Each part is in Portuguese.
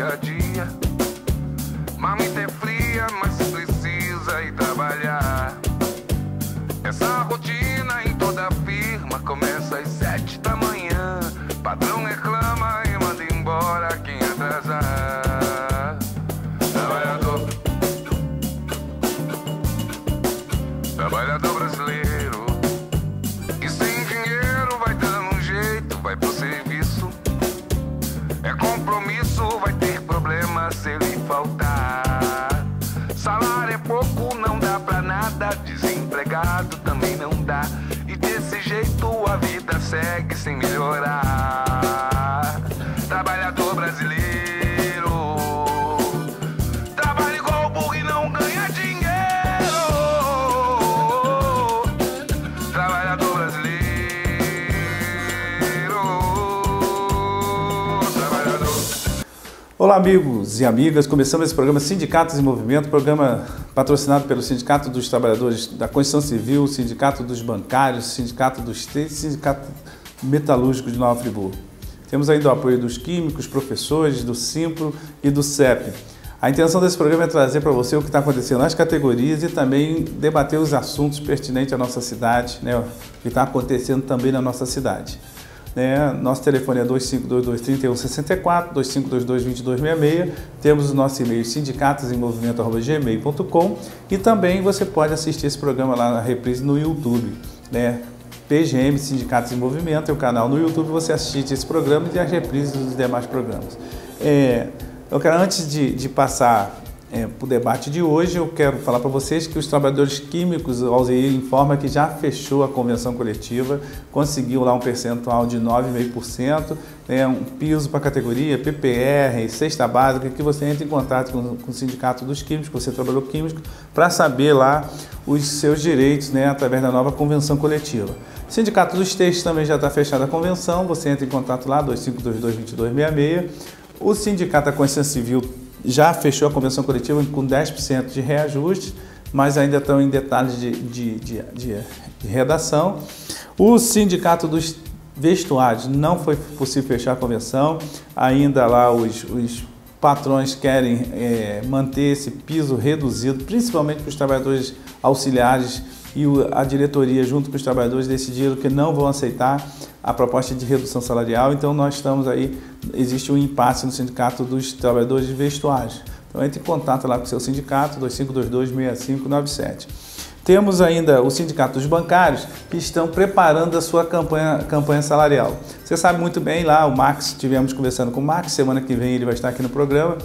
cada dia. Marmita é fria, mas precisa ir trabalhar. Essa rotina em toda firma começa às 7 da manhã. Patrão reclama e manda embora quem atrasar. Trabalhador brasileiro, que sem dinheiro vai dando um jeito, vai pro serviço. É compromisso, vai ter problema se ele faltar. Salário é pouco, não dá pra nada. Desempregado também não dá. E desse jeito a vida segue sem melhorar. Trabalhador brasileiro, trabalha igual burro e não ganha dinheiro. Trabalhador brasileiro, trabalhador. Olá, amigos e amigas, começamos esse programa Sindicatos em Movimento, programa patrocinado pelo Sindicato dos Trabalhadores da Construção Civil, Sindicato dos Bancários, Sindicato dos Trades, Sindicato Metalúrgico de Nova Friburgo. Temos ainda o apoio dos químicos, professores, do Simpro e do CEP. A intenção desse programa é trazer para você o que está acontecendo nas categorias e também debater os assuntos pertinentes à nossa cidade, né, o que está acontecendo também na nossa cidade. Nosso telefone é 2522-3164, 2522-2266. Temos o nosso e-mail sindicatosemmovimento@gmail.com e também você pode assistir esse programa lá na reprise no YouTube, né? PGM Sindicatos em Movimento é o canal no YouTube, você assiste esse programa e as reprises dos demais programas. Eu quero, antes de passar para o debate de hoje, eu quero falar para vocês que os trabalhadores químicos, a UZI informa que já fechou a convenção coletiva, conseguiu lá um percentual de 9,5%, um piso para a categoria, PPR, cesta básica, que você entra em contato com o Sindicato dos Químicos, você trabalhou químico, para saber lá os seus direitos, através da nova convenção coletiva. O Sindicato dos Textos também já está fechada a convenção, você entra em contato lá, 2522-2266. O Sindicato da Consciência Civil já fechou a convenção coletiva com 10% de reajuste, mas ainda estão em detalhes de redação. O Sindicato dos Vestuários não foi possível fechar a convenção, ainda lá os patrões querem manter esse piso reduzido, principalmente para os trabalhadores auxiliares, e a diretoria, junto com os trabalhadores, decidiram que não vão aceitar a proposta de redução salarial. Então nós estamos aí, existe um impasse no Sindicato dos Trabalhadores de Vestuários. Então entre em contato lá com o seu sindicato, 2522-6597. Temos ainda o Sindicato dos Bancários, que estão preparando a sua campanha salarial. Você sabe muito bem lá, o Max, estivemos conversando com o Max, semana que vem ele vai estar aqui no programa.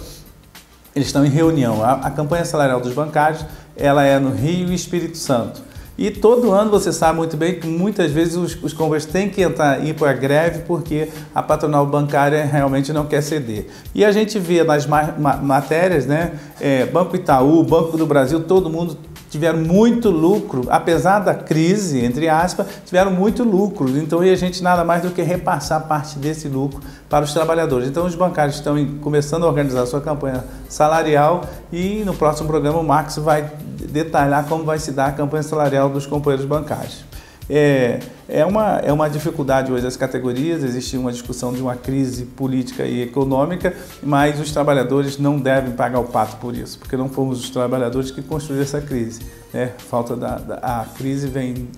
Eles estão em reunião. A campanha salarial dos bancários, ela é no Rio e Espírito Santo. E todo ano você sabe muito bem que muitas vezes os convênios têm que ir para a greve porque a patronal bancária realmente não quer ceder. E a gente vê nas matérias, Banco Itaú, Banco do Brasil, todo mundo tiveram muito lucro, apesar da crise, entre aspas, tiveram muito lucro. Então, a gente nada mais do que repassar parte desse lucro para os trabalhadores. Então, os bancários estão começando a organizar a sua campanha salarial e no próximo programa o Max vai detalhar como vai se dar a campanha salarial dos companheiros bancários. É uma dificuldade hoje das categorias, existe uma discussão de uma crise política e econômica, mas os trabalhadores não devem pagar o pato por isso, porque não fomos os trabalhadores que construíram essa crise. A crise vem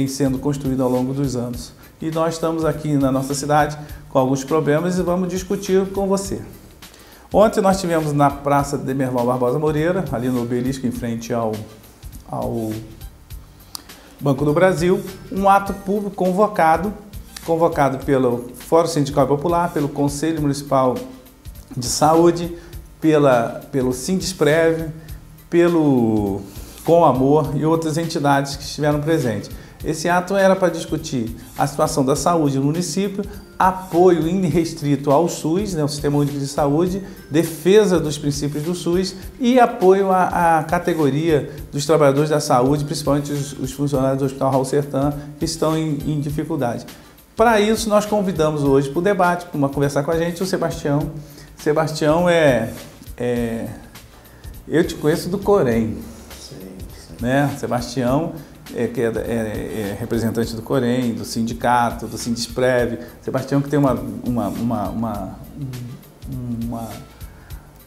sendo construída ao longo dos anos. E nós estamos aqui na nossa cidade com alguns problemas e vamos discutir com você. Ontem nós tivemos na Praça de Demerval Barbosa Moreira, ali no Obelisco, em frente ao Banco do Brasil, um ato público convocado pelo Fórum Sindical Popular, pelo Conselho Municipal de Saúde, pelo Sindisprev, pelo Com Amor e outras entidades que estiveram presentes. Esse ato era para discutir a situação da saúde no município, apoio irrestrito ao SUS, o Sistema Único de Saúde, defesa dos princípios do SUS e apoio à categoria dos trabalhadores da saúde, principalmente os funcionários do Hospital Raul Sertã, que estão em dificuldade. Para isso, nós convidamos hoje para o debate, para conversar com a gente, o Sebastião. Sebastião eu te conheço do Corém. Sim. Sebastião que é representante do Corém, do sindicato, do Sindisprev. Sebastião, que tem uma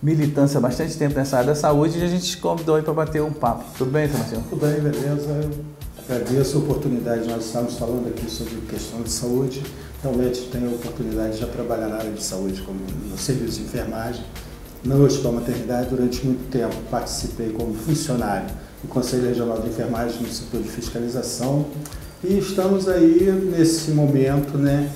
militância há bastante tempo nessa área da saúde e a gente convidou aí para bater um papo. Tudo bem, Sebastião? Tudo bem, beleza. Eu agradeço a oportunidade. Nós estamos falando aqui sobre questão de saúde. Realmente tenho a oportunidade de já trabalhar na área de saúde, como no serviço de enfermagem. No Hospital Maternidade, durante muito tempo, participei como funcionário do Conselho Regional de Enfermagem no setor de fiscalização. E estamos aí, nesse momento, né,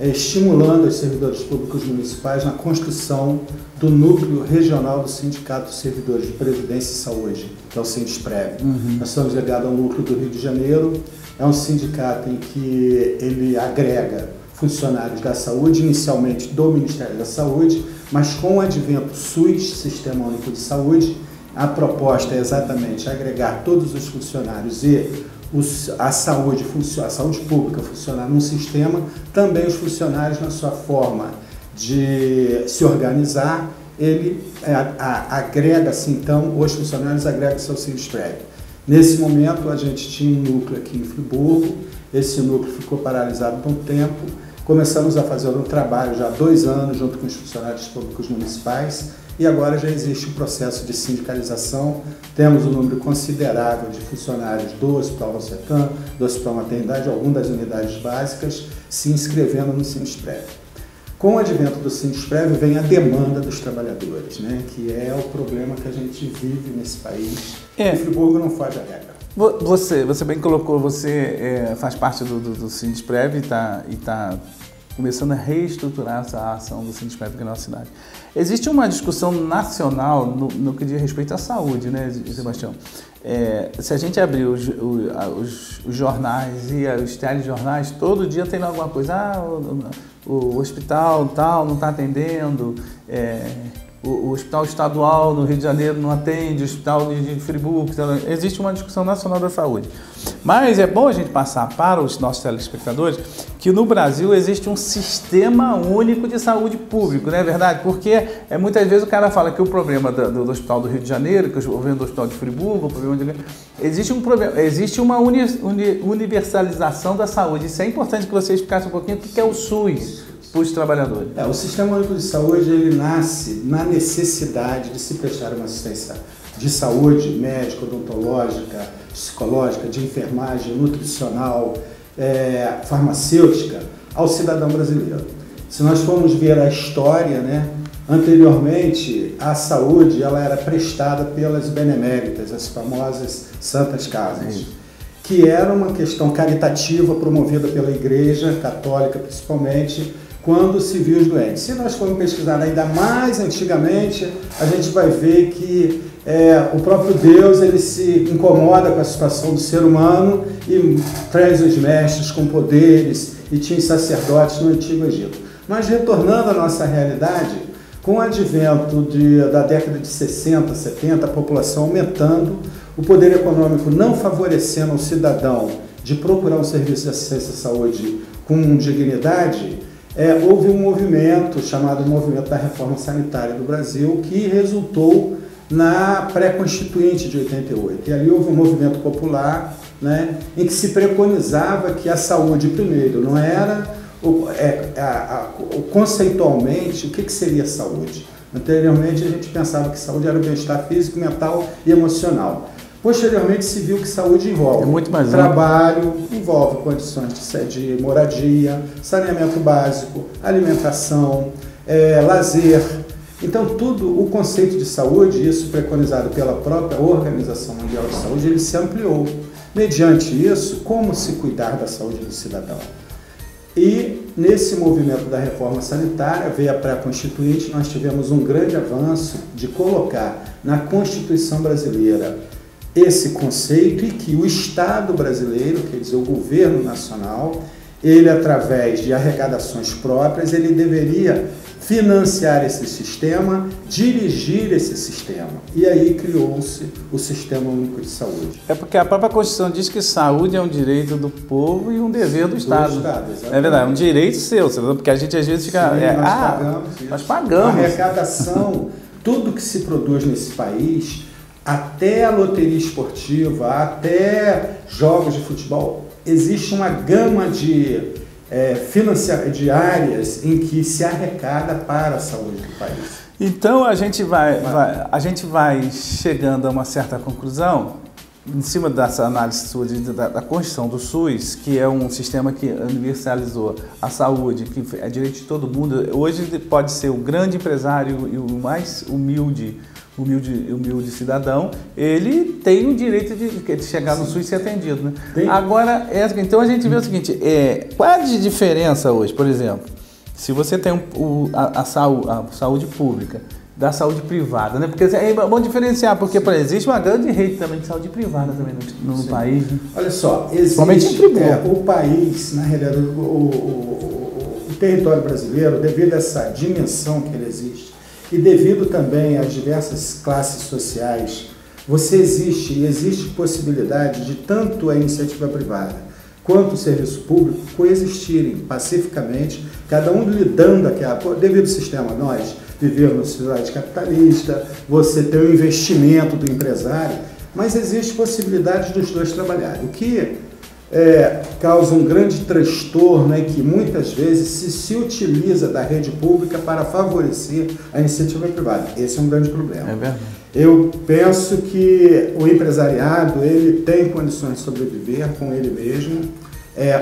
estimulando os servidores públicos municipais na construção do núcleo regional do Sindicato dos Servidores de Previdência e Saúde, que é o Sindesprev. Nós estamos ligados ao núcleo do Rio de Janeiro. É um sindicato em que ele agrega funcionários da saúde, inicialmente do Ministério da Saúde, mas com o advento SUS, Sistema Único de Saúde, a proposta é exatamente agregar todos os funcionários e a saúde pública funcionar num sistema, também os funcionários na sua forma de se organizar, ele agrega-se então, os funcionários agregam-se ao Sindesprev. Nesse momento a gente tinha um núcleo aqui em Friburgo, esse núcleo ficou paralisado por um tempo, começamos a fazer um trabalho já há 2 anos junto com os funcionários públicos municipais, e agora já existe um processo de sindicalização. Temos um número considerável de funcionários do Hospital Rosetan, do Hospital Maternidade, algumas das unidades básicas, se inscrevendo no Sindesprev. Com o advento do Sindesprev vem a demanda dos trabalhadores, né, que é o problema que a gente vive nesse país. E Friburgo não foge à regra. Você bem colocou, você faz parte do Sindesprev e está começando a reestruturar essa ação do Sindesprev aqui na nossa cidade. Existe uma discussão nacional no que diz respeito à saúde, né, Sebastião? Se a gente abrir os jornais e os telejornais, todo dia tem alguma coisa, o hospital tal não está atendendo, o hospital estadual no Rio de Janeiro não atende, o hospital de Friburgo, existe uma discussão nacional da saúde. Mas é bom a gente passar para os nossos telespectadores que no Brasil existe um sistema único de saúde público, não é verdade? Porque muitas vezes o cara fala que o problema do hospital do Rio de Janeiro, que o problema do hospital de Friburgo, o problema existe um problema, existe uma universalização da saúde. Isso é importante que você explicasse um pouquinho o que é o SUS para os trabalhadores. O Sistema Único de Saúde, ele nasce na necessidade de se prestar uma assistência de saúde médica, odontológica, psicológica, de enfermagem, nutricional, farmacêutica ao cidadão brasileiro. Se nós formos ver a história, né, anteriormente a saúde ela era prestada pelas beneméritas, as famosas Santas Casas, que era uma questão caritativa promovida pela Igreja Católica principalmente, quando se viu os doentes. Se nós formos pesquisar ainda mais antigamente, a gente vai ver que o próprio Deus ele se incomoda com a situação do ser humano e traz os mestres com poderes e tinha sacerdotes no Antigo Egito. Mas retornando à nossa realidade, com o advento da década de 60, 70, a população aumentando, o poder econômico não favorecendo o cidadão de procurar um serviço de assistência à saúde com dignidade, houve um movimento chamado Movimento da Reforma Sanitária do Brasil, que resultou na pré-constituinte de 88. E ali houve um movimento popular, né, em que se preconizava que a saúde, primeiro, não era conceitualmente o que seria saúde. Anteriormente a gente pensava que saúde era o bem-estar físico, mental e emocional. Posteriormente se viu que saúde envolve muito mais trabalho, envolve condições de moradia, saneamento básico, alimentação, lazer. Então tudo, o conceito de saúde, isso preconizado pela própria Organização Mundial de Saúde, ele se ampliou. Mediante isso, como se cuidar da saúde do cidadão? E nesse movimento da reforma sanitária, veio a pré-constituinte, nós tivemos um grande avanço de colocar na Constituição brasileira esse conceito e que o Estado brasileiro, quer dizer, o governo nacional, ele através de arrecadações próprias, ele deveria financiar esse sistema, dirigir esse sistema. E aí criou-se o Sistema Único de Saúde. É porque a própria Constituição diz que saúde é um direito do povo e um dever do Estado. É verdade, é um direito seu, porque a gente às vezes fica... nós pagamos. A arrecadação, tudo que se produz nesse país, até a loteria esportiva, até jogos de futebol, existe uma gama de áreas em que se arrecada para a saúde do país. Então a gente vai chegando a uma certa conclusão em cima dessa análise sua da Constituição do SUS, que é um sistema que universalizou a saúde, que é direito de todo mundo. Hoje pode ser o grande empresário e o mais humilde cidadão, ele tem o direito de chegar no SUS e ser atendido, né? Agora, então a gente vê o seguinte, qual é a diferença hoje, por exemplo, se você tem a saúde pública, da saúde privada, né? Porque é bom diferenciar, porque por exemplo, existe uma grande rede também de saúde privada também no país. Né? Olha só, existe o país, na realidade, o território brasileiro, devido a essa dimensão que ele existe, e devido também às diversas classes sociais, existe possibilidade de tanto a iniciativa privada quanto o serviço público coexistirem pacificamente, cada um lidando devido ao sistema, nós vivemos numa sociedade capitalista, você tem o investimento do empresário, mas existe possibilidade dos dois trabalharem. O que causa um grande transtorno é que muitas vezes se utiliza da rede pública para favorecer a iniciativa privada. Esse é um grande problema. É verdade. Eu penso que o empresariado ele tem condições de sobreviver com ele mesmo,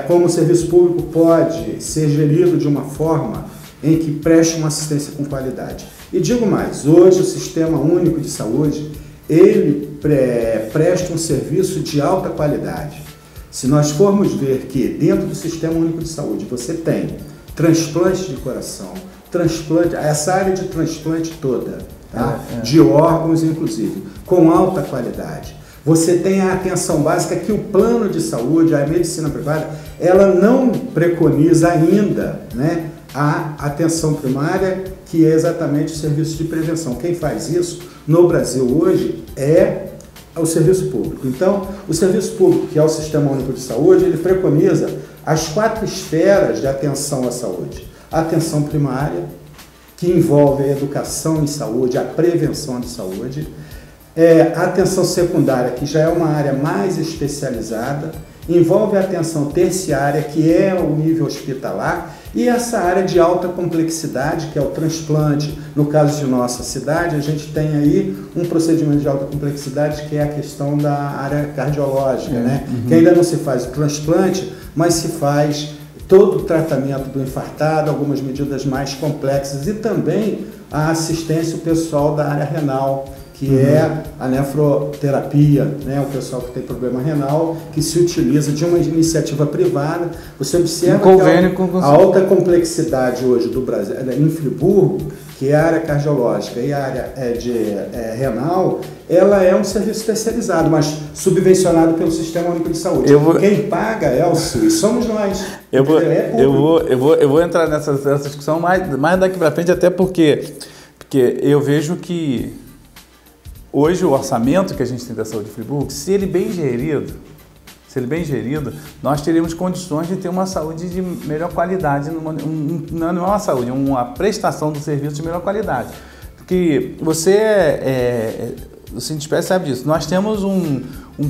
como o serviço público pode ser gerido de uma forma em que preste uma assistência com qualidade. E digo mais, hoje o Sistema Único de Saúde, ele presta um serviço de alta qualidade. Se nós formos ver que dentro do Sistema Único de Saúde você tem transplante de coração, essa área de transplante toda, tá? De órgãos inclusive, com alta qualidade. Você tem a atenção básica que o plano de saúde, a medicina privada, ela não preconiza ainda, né, a atenção primária, que é exatamente o serviço de prevenção. Quem faz isso no Brasil hoje é o serviço público. Então, o serviço público, que é o Sistema Único de Saúde, ele preconiza as 4 esferas de atenção à saúde. A atenção primária, que envolve a educação em saúde, a prevenção de saúde. A atenção secundária, que já é uma área mais especializada. Envolve a atenção terciária, que é o nível hospitalar. E essa área de alta complexidade, que é o transplante. No caso de nossa cidade, a gente tem aí um procedimento de alta complexidade, que é a questão da área cardiológica, né? Que ainda não se faz o transplante, mas se faz todo o tratamento do infartado, algumas medidas mais complexas e também a assistência ao pessoal da área renal, que é a nefroterapia, né? O pessoal que tem problema renal, que se utiliza de uma iniciativa privada. Você observa que a alta complexidade hoje do Brasil, em Friburgo, que é a área cardiológica e a área renal, ela é um serviço especializado, mas subvencionado pelo Sistema Único de Saúde. Quem paga é o SUS, somos nós. Eu vou entrar nessa discussão mais daqui para frente, até porque eu vejo que hoje o orçamento que a gente tem da saúde de Friburgo, se ele bem gerido, nós teríamos condições de ter uma saúde de melhor qualidade, não é uma saúde, é uma prestação do serviço de melhor qualidade. Porque o Sindipes sabe disso, nós temos um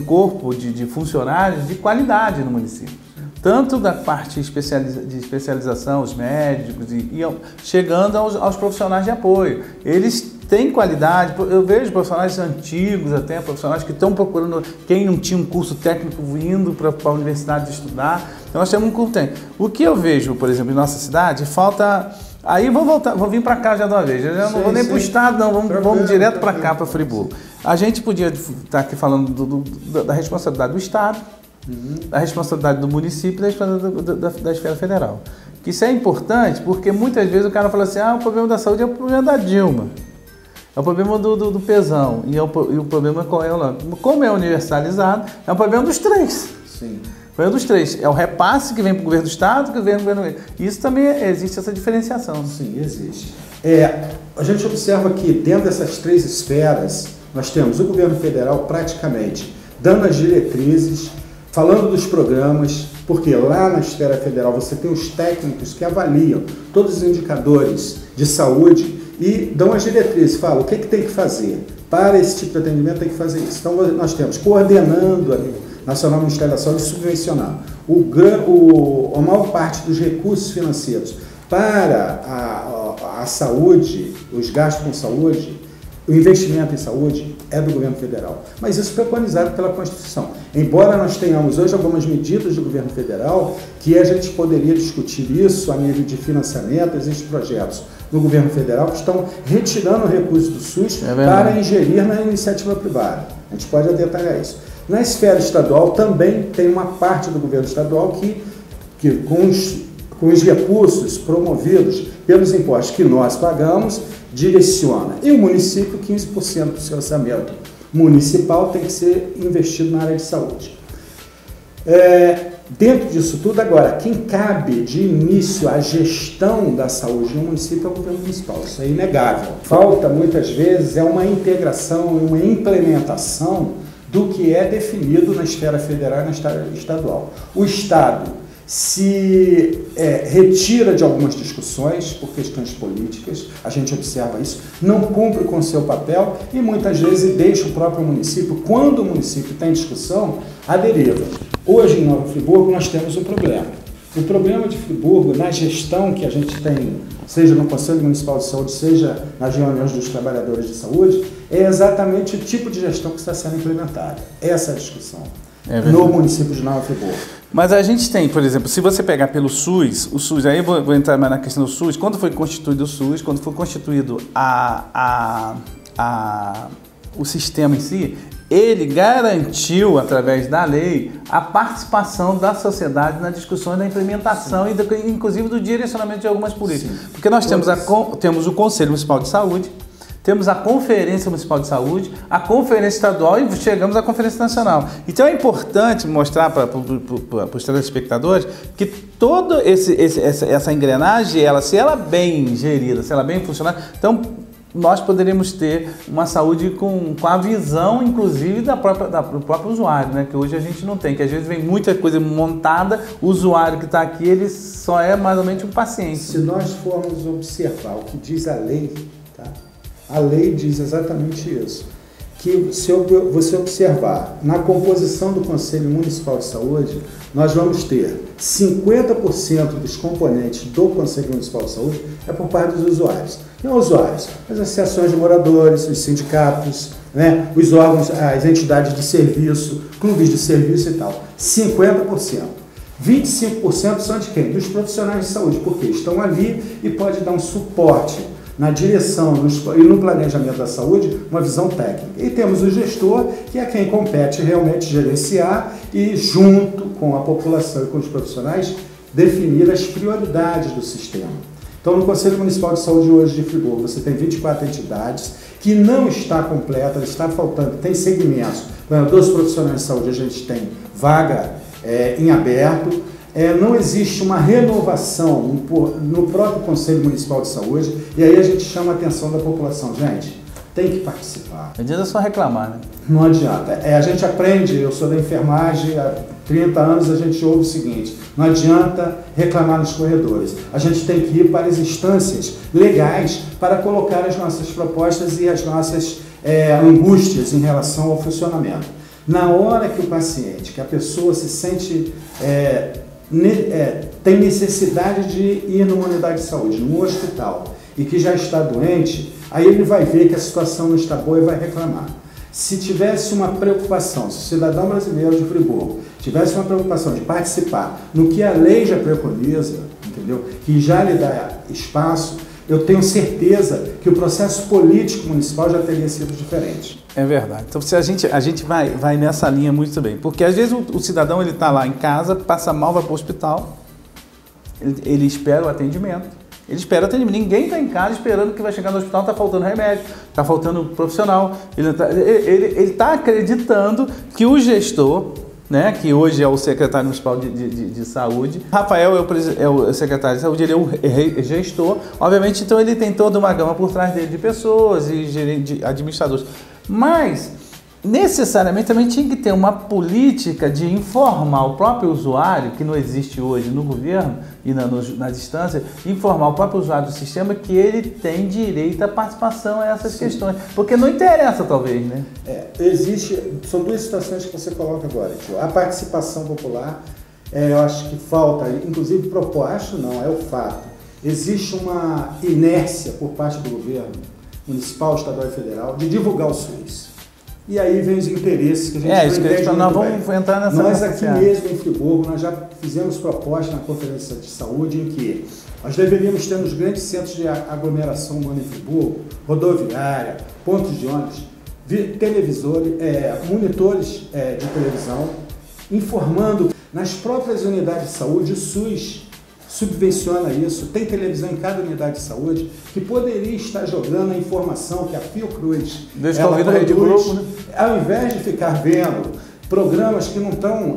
corpo de funcionários de qualidade no município. Tanto da parte de especialização, os médicos, e chegando aos profissionais de apoio. Eles têm qualidade, eu vejo profissionais antigos até, profissionais que estão procurando, quem não tinha um curso técnico indo para a universidade estudar. Então nós temos um curso técnico. O que eu vejo, por exemplo, em nossa cidade, falta... Aí vou vir para cá já de uma vez, eu já não vou nem para o estado não, vamos direto para cá, para Friburgo. A gente podia estar aqui falando da responsabilidade do estado, da responsabilidade do município e da esfera federal. Que isso é importante porque muitas vezes o cara fala assim, o problema da saúde é o problema da Dilma, é o problema do pesão, e o problema qual é? Como é universalizado, é o problema dos três. Sim. O problema dos três é o repasse que vem para o governo do estado, que vem para o governo... Isso também existe essa diferenciação. Sim, existe. A gente observa que dentro dessas 3 esferas, nós temos o governo federal praticamente dando as diretrizes, falando dos programas, porque lá na esfera federal você tem os técnicos que avaliam todos os indicadores de saúde e dão as diretrizes, falam o que tem que fazer. Para esse tipo de atendimento tem que fazer isso. Então nós temos coordenando a Nacional Ministério da Saúde subvencionar a maior parte dos recursos financeiros para a saúde, os gastos com saúde, o investimento em saúde é do governo federal. Mas isso preconizado pela Constituição. Embora nós tenhamos hoje algumas medidas do governo federal que a gente poderia discutir isso a nível de financiamento, existem projetos no governo federal que estão retirando recursos do SUS para ingerir na iniciativa privada. A gente pode detalhar isso. Na esfera estadual também tem uma parte do governo estadual que com os recursos promovidos pelos impostos que nós pagamos, direciona. E o município, 15% do seu orçamento municipal tem que ser investido na área de saúde. Dentro disso tudo, agora, quem cabe de início a gestão da saúde no município é o governo municipal, isso é inegável. Falta, muitas vezes, uma integração, uma implementação do que é definido na esfera federal e na esfera estadual. O Estado se retira de algumas discussões por questões políticas, a gente observa isso, não cumpre com o seu papel e muitas vezes deixa o próprio município, quando o município está em discussão, à deriva. Hoje em Nova Friburgo nós temos um problema. O problema de Friburgo, na gestão que a gente tem, seja no Conselho Municipal de Saúde, seja nas reuniões dos trabalhadores de saúde, é exatamente o tipo de gestão que está sendo implementada. Essa é a discussão no município de Nova Friburgo. Mas a gente tem, por exemplo, se você pegar pelo SUS, o SUS, aí eu vou entrar mais na questão do SUS, quando foi constituído o SUS, quando foi constituído o sistema em si, ele garantiu, através da lei, a participação da sociedade nas discussões da implementação e, inclusive, do direcionamento de algumas políticas. Sim. Porque nós temos o Conselho Municipal de Saúde, temos a Conferência Municipal de Saúde, a Conferência Estadual e chegamos à Conferência Nacional. Então é importante mostrar para os telespectadores que toda essa engrenagem, se ela bem gerida, se ela bem funcionar, então nós poderíamos ter uma saúde com a visão, inclusive, do próprio usuário, né? Que hoje a gente não tem, que às vezes vem muita coisa montada, o usuário que está aqui, ele só é mais ou menos um paciente. Se nós formos observar o que diz a lei, tá? A lei diz exatamente isso, que se você observar na composição do Conselho Municipal de Saúde, nós vamos ter 50% dos componentes do Conselho Municipal de Saúde é por parte dos usuários. Quem são os usuários? As associações de moradores, os sindicatos, né, os órgãos, as entidades de serviço, clubes de serviço e tal. 50%. 25% são de quem? Dos profissionais de saúde, porque estão ali e pode dar um suporte na direção e no planejamento da saúde, uma visão técnica. E temos o gestor, que é quem compete realmente gerenciar e, junto com a população e com os profissionais, definir as prioridades do sistema. Então, no Conselho Municipal de Saúde hoje de Friburgo, você tem 24 entidades, que não está completa, está faltando, tem segmentos. Dos profissionais de saúde, a gente tem vaga em aberto, não existe uma renovação no próprio Conselho Municipal de Saúde, e aí a gente chama a atenção da população. Gente, tem que participar. Não adianta só reclamar, né? Não adianta. A gente aprende, eu sou da enfermagem, há 30 anos a gente ouve o seguinte: não adianta reclamar nos corredores. A gente tem que ir para as instâncias legais para colocar as nossas propostas e as nossas angústias em relação ao funcionamento. Na hora que o paciente, que a pessoa se sente... tem necessidade de ir numa unidade de saúde, num hospital, e que já está doente, aí ele vai ver que a situação não está boa e vai reclamar. Se tivesse uma preocupação, se o cidadão brasileiro de Friburgo tivesse uma preocupação de participar no que a lei já preconiza, entendeu? Que já lhe dá espaço, eu tenho certeza que o processo político municipal já teria sido diferente. É verdade. Então, se a gente vai nessa linha muito bem. Porque, às vezes, o cidadão está lá em casa, passa mal, vai para o hospital, ele espera o atendimento. Ele espera o atendimento. Ninguém está em casa esperando que vai chegar no hospital, está faltando remédio, está faltando profissional. Ele está acreditando que o gestor, né, que hoje é o secretário municipal de saúde, Rafael é o secretário de saúde, ele é o gestor, obviamente, então ele tem toda uma gama por trás dele de pessoas e de administradores. Mas, necessariamente, também tinha que ter uma política de informar o próprio usuário, que não existe hoje no governo e nas instâncias, informar o próprio usuário do sistema que ele tem direito à participação a essas questões. Porque não interessa, talvez, né? São duas situações que você coloca agora, tio. A participação popular, eu acho que falta, inclusive proposto, não, é o fato existe uma inércia por parte do governo municipal, estadual e federal de divulgar o SUS. E aí vem os interesses que a gente não entende muito nós bem. vamos entrar nessa. Nós aqui mesmo em Friburgo, nós já fizemos proposta na Conferência de Saúde em que nós deveríamos ter nos grandes centros de aglomeração humana em Friburgo, rodoviária, pontos de ônibus, televisores, monitores de televisão, informando nas próprias unidades de saúde. O SUS subvenciona isso, tem televisão em cada unidade de saúde, que poderia estar jogando a informação que a Fiocruz ela produz, né? Ao invés de ficar vendo programas que não estão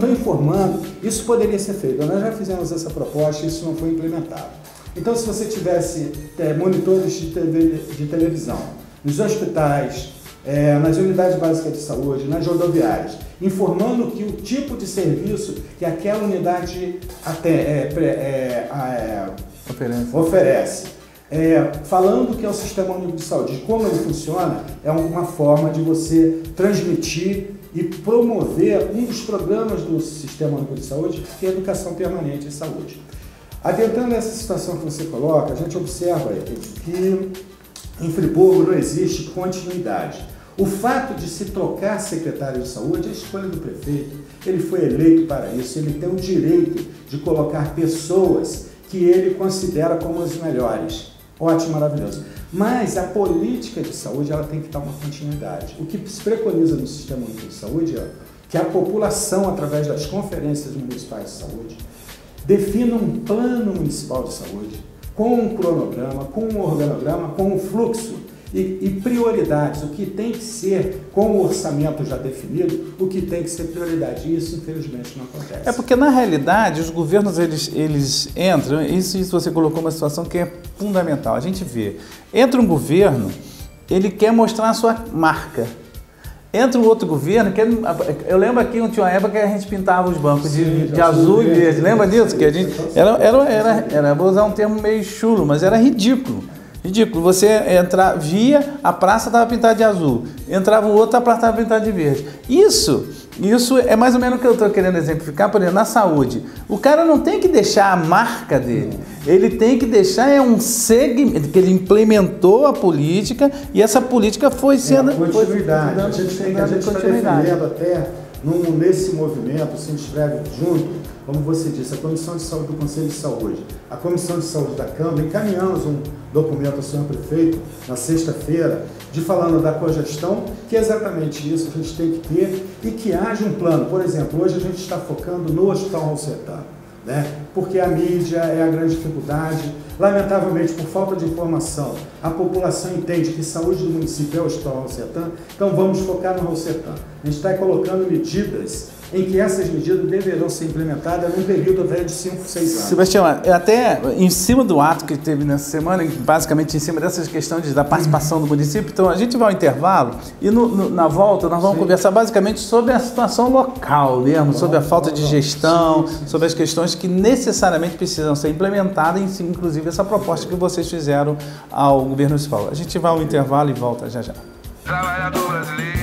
informando, isso poderia ser feito. Nós já fizemos essa proposta e isso não foi implementado. Então, se você tivesse monitores de televisão nos hospitais, nas unidades básicas de saúde, nas rodoviárias, informando que o tipo de serviço que aquela unidade oferece, falando que é o Sistema Único de Saúde, como ele funciona, é uma forma de você transmitir e promover um dos programas do Sistema Único de Saúde, que é a educação permanente em saúde. Adentrando nessa situação que você coloca, a gente observa que em Friburgo não existe continuidade. O fato de se trocar secretário de saúde é a escolha do prefeito. Ele foi eleito para isso, ele tem o direito de colocar pessoas que ele considera como as melhores. Ótimo, maravilhoso. Mas a política de saúde ela tem que dar uma continuidade. O que se preconiza no Sistema Único de Saúde é que a população, através das conferências municipais de saúde, defina um plano municipal de saúde com um cronograma, com um organograma, com um fluxo e prioridades, o que tem que ser, com o orçamento já definido, o que tem que ser prioridade. E isso, infelizmente, não acontece. Porque, na realidade, os governos, eles entram, isso você colocou uma situação que é fundamental. A gente vê, entra um governo, ele quer mostrar a sua marca. Entra um outro governo, eu lembro aqui, tinha uma época que a gente pintava os bancos de azul e verde, lembra disso? Que a gente, vou usar um termo meio chulo, mas era ridículo. Ridículo, você via, a praça estava pintada de azul, entrava o outro, a praça estava pintada de verde. Isso é mais ou menos o que eu estou querendo exemplificar, por exemplo, na saúde. O cara não tem que deixar a marca dele, ele tem que deixar um segmento, que ele implementou a política e essa política foi sendo... Continuidade, a gente está defendendo até nesse movimento, se inscreve junto, como você disse, a Comissão de Saúde do Conselho de Saúde, a Comissão de Saúde da Câmara, encaminhamos um documento ao senhor prefeito na sexta-feira, falando da cogestão, que é exatamente isso que a gente tem que ter e que haja um plano. Por exemplo, hoje a gente está focando no Hospital Roussetan, né? Porque a mídia é a grande dificuldade. Lamentavelmente, por falta de informação, a população entende que saúde do município é o Hospital Roussetan, então vamos focar no Roussetan. A gente está colocando medidas em que essas medidas deverão ser implementadas num período até de 5, 6 anos. Sebastião, até em cima do ato que teve nessa semana, basicamente em cima dessas questões da participação do município, então a gente vai ao intervalo e na volta nós vamos conversar basicamente sobre a situação local mesmo, sobre a falta de gestão, sobre as questões que necessariamente precisam ser implementadas, inclusive essa proposta que vocês fizeram ao governo municipal. A gente vai ao intervalo e volta já já. Trabalhador brasileiro.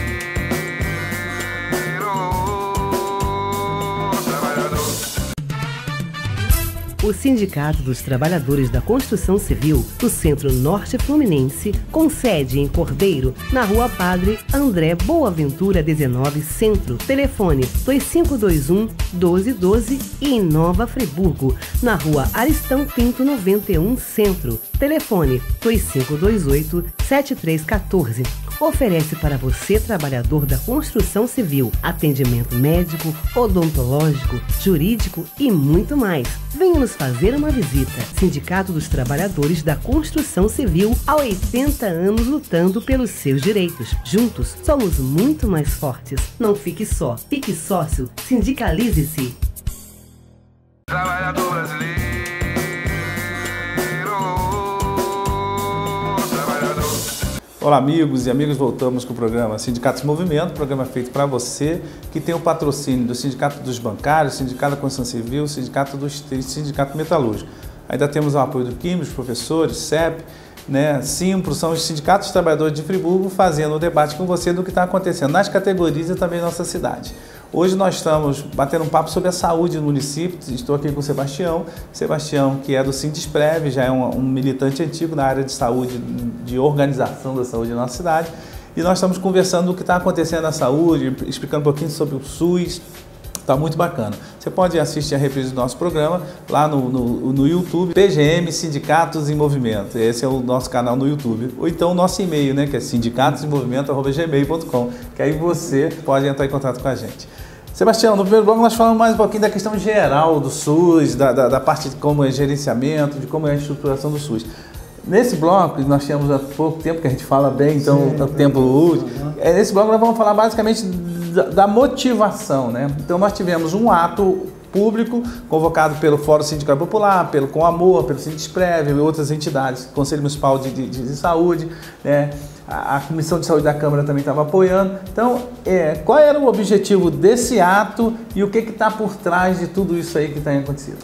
O Sindicato dos Trabalhadores da Construção Civil do Centro Norte Fluminense, com sede em Cordeiro, na Rua Padre André Boaventura 19, Centro. Telefone 2521-1212 e em Nova Friburgo, na Rua Aristão Pinto 91, Centro. Telefone 2528-7314. Oferece para você, trabalhador da construção civil, atendimento médico, odontológico, jurídico e muito mais. Venha nos fazer uma visita. Sindicato dos Trabalhadores da Construção Civil, há 80 anos lutando pelos seus direitos. Juntos, somos muito mais fortes. Não fique só, fique sócio, sindicalize-se. Trabalhador brasileiro. Olá, amigos e amigas, voltamos com o programa Sindicatos em Movimento, programa feito para você, que tem o patrocínio do Sindicato dos Bancários, Sindicato da Construção Civil, Sindicato dos Trilhos, Sindicato Metalúrgico. Ainda temos o apoio do Químicos, professores, CEP, né, Simpro, são os Sindicatos dos Trabalhadores de Friburgo fazendo o debate com você do que está acontecendo nas categorias e também na nossa cidade. Hoje nós estamos batendo um papo sobre a saúde no município. Estou aqui com o Sebastião, que é do Sindesprev, já é um militante antigo na área de saúde, de organização da saúde na nossa cidade. E nós estamos conversando o que está acontecendo na saúde, explicando um pouquinho sobre o SUS. Está muito bacana. Você pode assistir a reprise do nosso programa lá no YouTube, PGM Sindicatos em Movimento. Esse é o nosso canal no YouTube. Ou então o nosso e-mail, né, que é sindicatosemmovimento@gmail.com, que aí você pode entrar em contato com a gente. Sebastião, no primeiro bloco nós falamos mais um pouquinho da questão geral do SUS, da parte de como é gerenciamento, de como é a estruturação do SUS. Nesse bloco, nós tínhamos há pouco tempo que a gente fala bem, então o tempo útil. Nesse bloco nós vamos falar basicamente da motivação, né? Então nós tivemos um ato público convocado pelo Fórum Sindical Popular, pelo Com Amor, pelo Sindesprev e outras entidades, Conselho Municipal de Saúde, né? A Comissão de Saúde da Câmara também estava apoiando. Então, qual era o objetivo desse ato e o que está por trás de tudo isso aí que tem acontecido?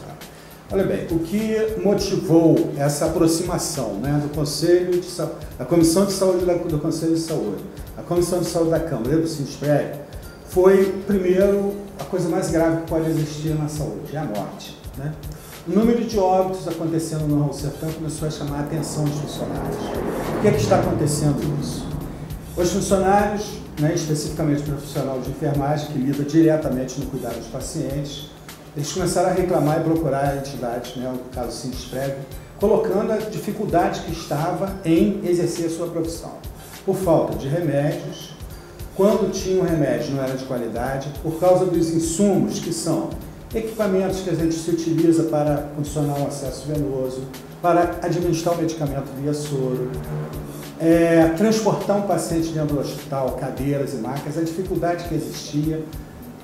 Olha bem, o que motivou essa aproximação, né, do Conselho de Saúde, da Comissão de Saúde do Conselho de Saúde, a Comissão de Saúde da Câmara e do Sindesprev, foi, primeiro, a coisa mais grave que pode existir na saúde, é a morte, né? O número de óbitos acontecendo no Raul Sertã começou a chamar a atenção dos funcionários. O que é que está acontecendo isso? Os funcionários, né, especificamente o profissional de enfermagem, que lida diretamente no cuidado dos pacientes, eles começaram a reclamar e procurar a entidade, né, no caso Sindesprev, colocando a dificuldade que estava em exercer a sua profissão. Por falta de remédios, quando tinha um remédio não era de qualidade, por causa dos insumos, que são equipamentos que a gente se utiliza para condicionar o acesso venoso, para administrar o medicamento via soro, transportar um paciente dentro do hospital, cadeiras e macas, a dificuldade que existia.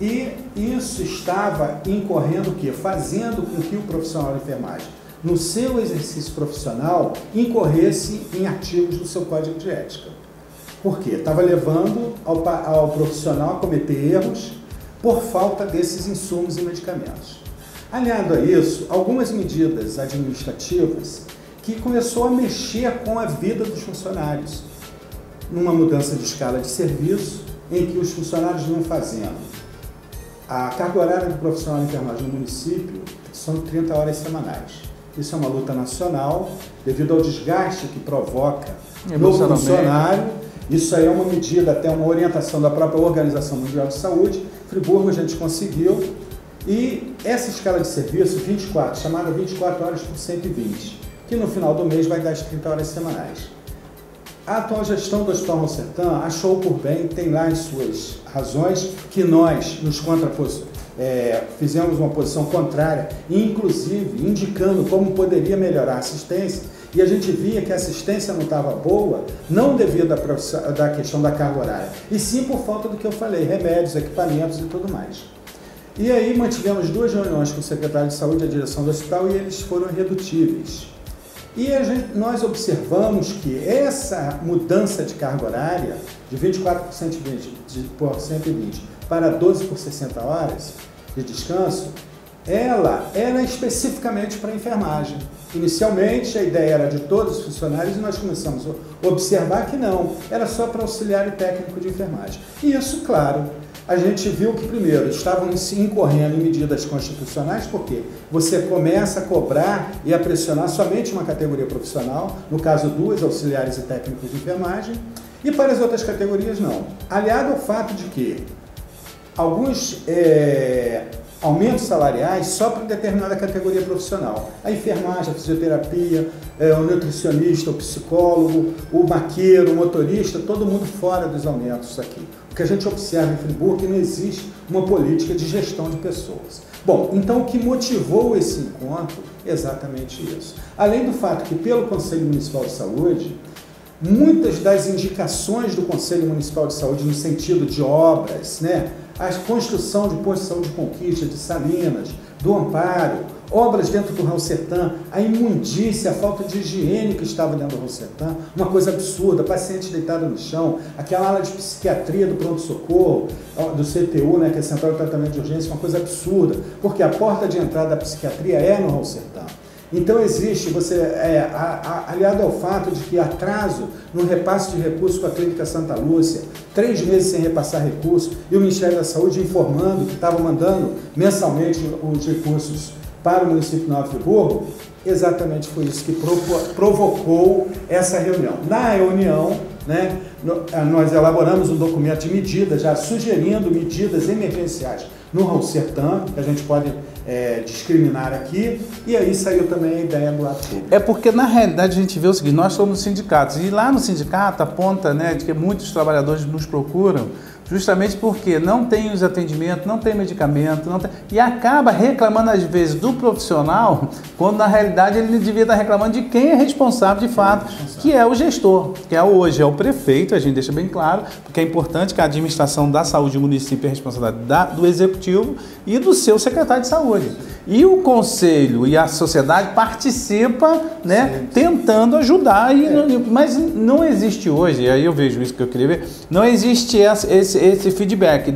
E isso estava incorrendo o quê? Fazendo com que o profissional de enfermagem, no seu exercício profissional, incorresse em artigos do seu código de ética. Por quê? Estava levando ao profissional a cometer erros por falta desses insumos e medicamentos. Aliado a isso, algumas medidas administrativas que começou a mexer com a vida dos funcionários, numa mudança de escala de serviço, em que os funcionários não fazendo. A carga horária do profissional de enfermagem no município são 30 horas semanais. Isso é uma luta nacional, devido ao desgaste que provoca no funcionário. Isso aí é uma medida, até uma orientação da própria Organização Mundial de Saúde. Friburgo a gente conseguiu. E essa escala de serviço, 24, chamada 24 horas por 120, que no final do mês vai dar as 30 horas semanais. A atual gestão do Hospital Raul Sertã achou por bem, tem lá as suas razões, que nós nos fizemos uma posição contrária, inclusive indicando como poderia melhorar a assistência, e a gente via que a assistência não estava boa, não devido à questão da carga horária, e sim por falta do que eu falei, remédios, equipamentos e tudo mais. E aí mantivemos 2 reuniões com o secretário de saúde e a direção do hospital e eles foram irredutíveis. E nós observamos que essa mudança de carga horária, de 24 por 120 para 12 por 60 horas de descanso, ela era especificamente para a enfermagem. Inicialmente, a ideia era de todos os funcionários e nós começamos a observar que não, era só para auxiliar e técnico de enfermagem. E isso, claro, a gente viu que, primeiro, estavam se incorrendo em medidas constitucionais, porque você começa a cobrar e a pressionar somente uma categoria profissional, no caso 2 auxiliares e técnicos de enfermagem, e para as outras categorias não. Aliado ao fato de que alguns aumentos salariais só para determinada categoria profissional. A enfermagem, a fisioterapia, o nutricionista, o psicólogo, o maqueiro, o motorista, todo mundo fora dos aumentos aqui. O que a gente observa em Friburgo é que não existe uma política de gestão de pessoas. Bom, então o que motivou esse encontro é exatamente isso. Além do fato que pelo Conselho Municipal de Saúde, muitas das indicações do Conselho Municipal de Saúde no sentido de obras, né, a construção de postos de saúde de Conquista, de Salinas, do Amparo, obras dentro do Raul Sertã, a imundícia, a falta de higiene que estava dentro do Raul Sertã, uma coisa absurda, paciente deitado no chão, aquela ala de psiquiatria do pronto-socorro, do CTU, né, que é Central de Tratamento de Urgência, uma coisa absurda, porque a porta de entrada da psiquiatria é no Raul Sertã. Então existe, aliado ao fato de que atraso no repasse de recursos com a Clínica Santa Lúcia, 3 meses sem repassar recursos, e o Ministério da Saúde informando que estava mandando mensalmente os recursos para o município de Nova Friburgo, exatamente foi isso que provocou essa reunião. Na reunião, né, nós elaboramos um documento de medidas, já sugerindo medidas emergenciais no Raul-Sertã, que a gente pode discriminar aqui, e aí saiu também a ideia do ato público. É porque, na realidade, a gente vê o seguinte, nós somos sindicatos, e lá no sindicato aponta, né, de que muitos trabalhadores nos procuram justamente porque não tem os atendimentos, não tem medicamento, e acaba reclamando às vezes do profissional, quando na realidade ele devia estar reclamando de quem é responsável de fato, que é o gestor, que hoje é o prefeito, a gente deixa bem claro, porque é importante que a administração da saúde do município é responsabilidade do executivo e do seu secretário de saúde. E o conselho e a sociedade participam, né, tentando ajudar, mas não existe hoje, e aí eu vejo isso que eu queria ver, não existe esse feedback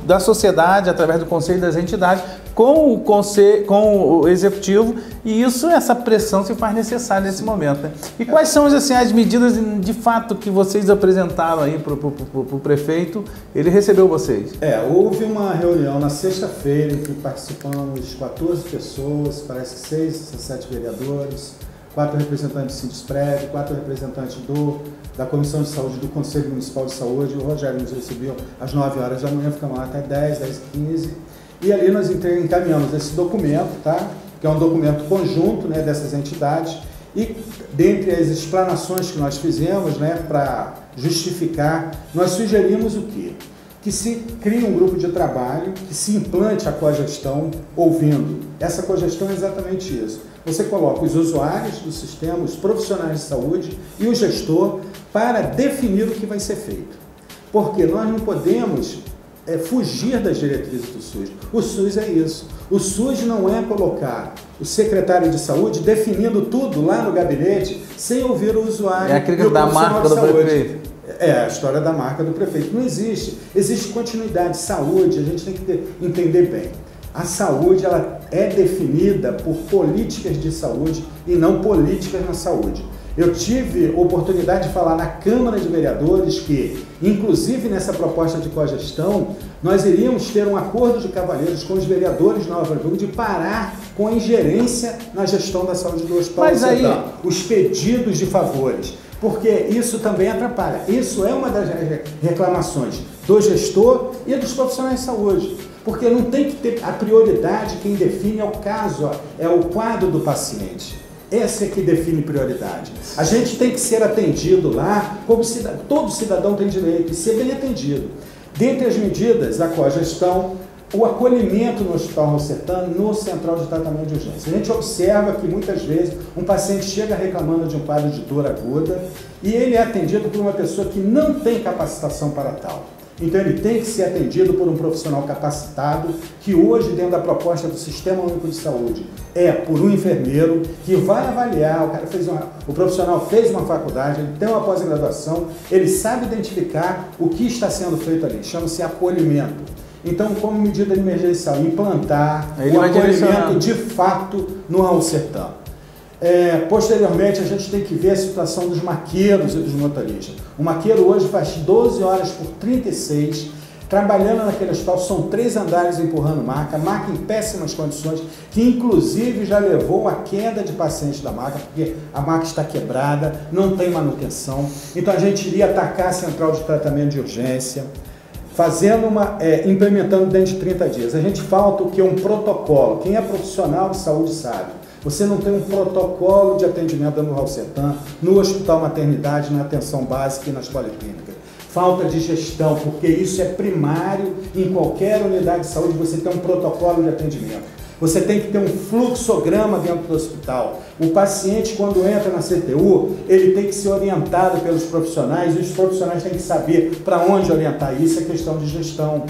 da sociedade através do conselho das entidades com o executivo, e essa pressão se faz necessária nesse momento, né? E quais são assim, as medidas de fato que vocês apresentaram aí para o prefeito? Ele recebeu vocês? Houve uma reunião na sexta-feira em que participamos 14 pessoas, parece que 6, 7 vereadores, 4 representantes do Sindusprev, 4 representantes da Comissão de Saúde do Conselho Municipal de Saúde. O Rogério nos recebeu às 9 horas da manhã, ficamos lá até 10h15. E ali nós encaminhamos esse documento, tá? Que é um documento conjunto, né, dessas entidades. E dentre as explanações que nós fizemos, né, para justificar, nós sugerimos o quê? Que se crie um grupo de trabalho, que se implante a cogestão ouvindo. Essa cogestão é exatamente isso. Você coloca os usuários do sistema, os profissionais de saúde e o gestor para definir o que vai ser feito. Porque nós não podemos fugir das diretrizes do SUS. O SUS é isso. O SUS não é colocar o secretário de saúde definindo tudo lá no gabinete sem ouvir o usuário. É aquele da marca do prefeito. A história da marca do prefeito. Não existe. Existe continuidade. Saúde, a gente tem que entender bem. A saúde ela é definida por políticas de saúde e não políticas na saúde. Eu tive oportunidade de falar na Câmara de Vereadores que, inclusive nessa proposta de cogestão, nós iríamos ter um acordo de cavalheiros com os vereadores de Nova Friburgo de parar com a ingerência na gestão da saúde do Hospital do Sertão, os pedidos de favores, porque isso também atrapalha. Isso é uma das reclamações do gestor e dos profissionais de saúde, porque não tem que ter a prioridade, quem define é o caso, é o quadro do paciente. Essa é que define prioridade. A gente tem que ser atendido lá, como todo cidadão tem direito de ser bem atendido. Dentre as medidas da cogestão, o acolhimento no Hospital Raul-Sertã, no Central de Tratamento de Urgência. A gente observa que muitas vezes um paciente chega reclamando de um quadro de dor aguda e ele é atendido por uma pessoa que não tem capacitação para tal. Então ele tem que ser atendido por um profissional capacitado, que hoje dentro da proposta do Sistema Único de Saúde é por um enfermeiro que vai avaliar, o profissional fez uma faculdade, ele tem uma pós-graduação, ele sabe identificar o que está sendo feito ali, chama-se acolhimento. Então, como medida emergencial, implantar o acolhimento de fato no Raul-Sertã. Posteriormente, a gente tem que ver a situação dos maqueiros e dos motoristas. O maqueiro hoje faz 12 horas por 36, trabalhando naquele hospital, são 3 andares empurrando maca em péssimas condições, que inclusive já levou à queda de pacientes da maca, porque a maca está quebrada, não tem manutenção. Então a gente iria atacar a central de tratamento de urgência, implementando dentro de 30 dias. A gente falta o que é um protocolo. Quem é profissional de saúde sabe. Você não tem um protocolo de atendimento no Raul-Sertã, no Hospital Maternidade, na atenção básica e nas policlínicas. Falta de gestão, porque isso é primário em qualquer unidade de saúde, você tem um protocolo de atendimento. Você tem que ter um fluxograma dentro do hospital. O paciente, quando entra na CTU, ele tem que ser orientado pelos profissionais e os profissionais têm que saber para onde orientar. Isso é questão de gestão.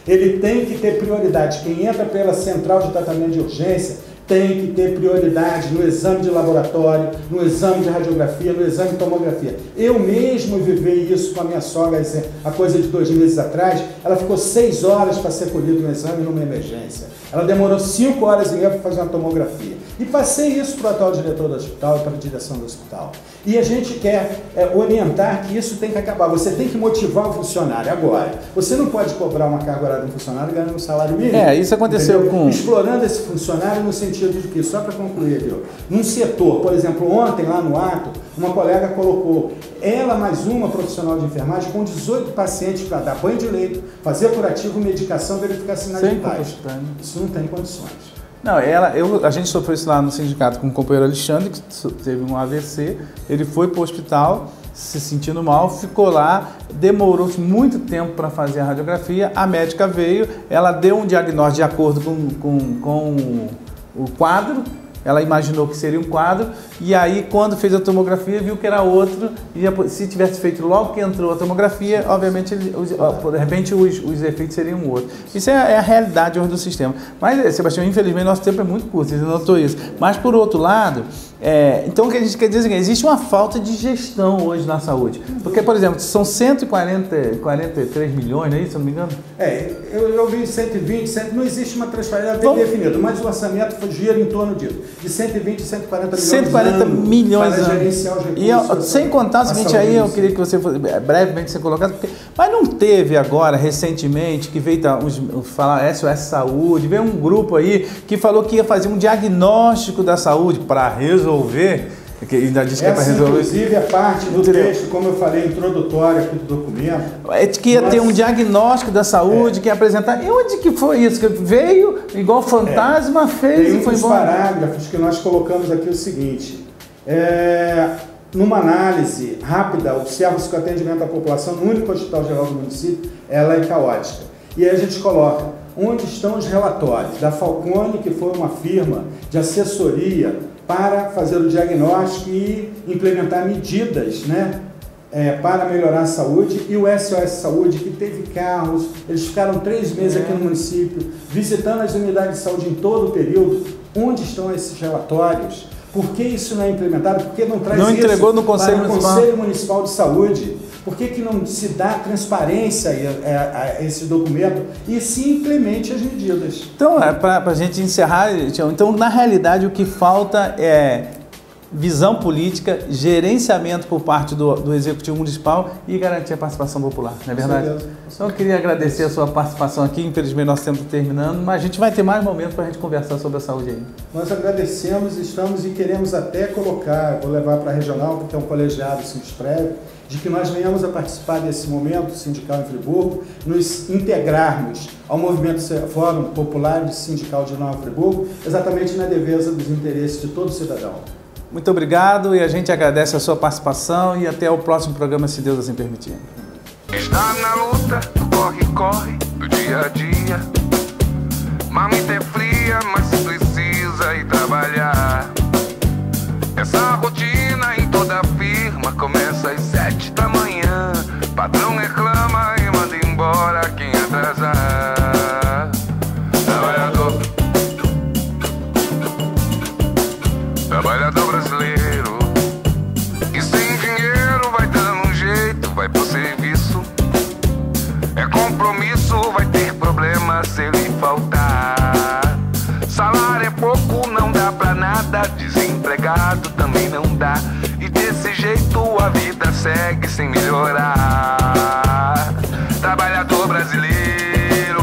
Ele tem que ter prioridade. Quem entra pela central de tratamento de urgência tem que ter prioridade no exame de laboratório, no exame de radiografia, no exame de tomografia. Eu mesmo vivi isso com a minha sogra, há coisa de 2 meses atrás, ela ficou 6 horas para ser colhida no exame numa emergência. Ela demorou 5 horas e meia para fazer uma tomografia. E passei isso para o atual diretor do hospital e para a direção do hospital. E a gente quer orientar que isso tem que acabar. Você tem que motivar o funcionário agora. Você não pode cobrar uma carga horária de um funcionário ganhando um salário mínimo. Isso aconteceu, entendeu? Com... Explorando esse funcionário no sentido de que, só para concluir, viu? Num setor, por exemplo, ontem lá no ato, uma colega colocou ela mais uma profissional de enfermagem com 18 pacientes para dar banho de leito, fazer curativo, medicação, verificar sinais vitais. Isso não tem condições. Não, a gente sofreu isso lá no sindicato com o companheiro Alexandre, que teve um AVC, ele foi para o hospital se sentindo mal, ficou lá, demorou muito tempo para fazer a radiografia, a médica veio, ela deu um diagnóstico de acordo com o quadro, ela imaginou que seria um quadro, e aí quando fez a tomografia viu que era outro, e se tivesse feito logo que entrou a tomografia, obviamente, de repente os efeitos seriam outros. Isso é a realidade hoje do sistema. Mas, Sebastião, infelizmente nosso tempo é muito curto, você notou isso. Mas, por outro lado, então o que a gente quer dizer é que existe uma falta de gestão hoje na saúde. Porque, por exemplo, são 143 milhões, não é isso, se eu não me engano? Eu vi 120, não existe uma transferência bem definida, mas o orçamento gira em torno disso, de 120 a 140 milhões 140 milhões para gerenciar os recursos. E sem contar o seguinte, aí eu queria que você brevemente você colocasse, mas não teve agora, recentemente, que veio falar SOS Saúde, veio um grupo aí que falou que ia fazer um diagnóstico da saúde para resolver, que ainda diz que é para resolver. Inclusive, é parte do texto, como eu falei, introdutório aqui do documento. Que ia ter um diagnóstico da saúde, que ia apresentar. E onde que foi isso? Que veio, igual fantasma, fez e foi embora? Tem parágrafos que nós colocamos aqui o seguinte. Numa análise rápida, observa-se que o atendimento à população no único hospital geral do município, ela é caótica. E aí a gente coloca onde estão os relatórios da Falcone, que foi uma firma de assessoria para fazer o diagnóstico e implementar medidas, né, para melhorar a saúde, e o SOS Saúde, que teve carros, eles ficaram 3 meses aqui no município, visitando as unidades de saúde em todo o período. Onde estão esses relatórios? Por que isso não é implementado? Por que não traz isso entregou no Conselho para o Conselho Municipal de Saúde? Por que não se dá transparência a esse documento e se implemente as medidas? Então, para a gente encerrar, então, na realidade, o que falta é visão política, gerenciamento por parte do Executivo Municipal e garantir a participação popular, não é verdade? Então, eu queria agradecer a sua participação aqui, infelizmente nosso tempo está terminando, mas a gente vai ter mais momentos para a gente conversar sobre a saúde aí. Nós agradecemos, estamos e queremos até colocar, vou levar para a regional, porque é um colegiado se inscreve, de que nós venhamos a participar desse momento sindical em Friburgo, nos integrarmos ao movimento Fórum Popular Sindical de Nova Friburgo, exatamente na defesa dos interesses de todo cidadão. Muito obrigado e a gente agradece a sua participação e até o próximo programa, se Deus assim permitir. Está na luta, corre, do dia a dia. Mamita é fria, mas precisa ir trabalhar. Essa rotina em toda a firma começa às 7 da manhã. Patrão reclama e manda embora quem atrasar. Trabalhador brasileiro, e sem dinheiro vai dando um jeito, vai pro serviço. É compromisso, vai ter problema se ele faltar. Salário é pouco, não dá pra nada, desempregado também não dá. E desse jeito a vida segue sem melhorar. Trabalhador brasileiro,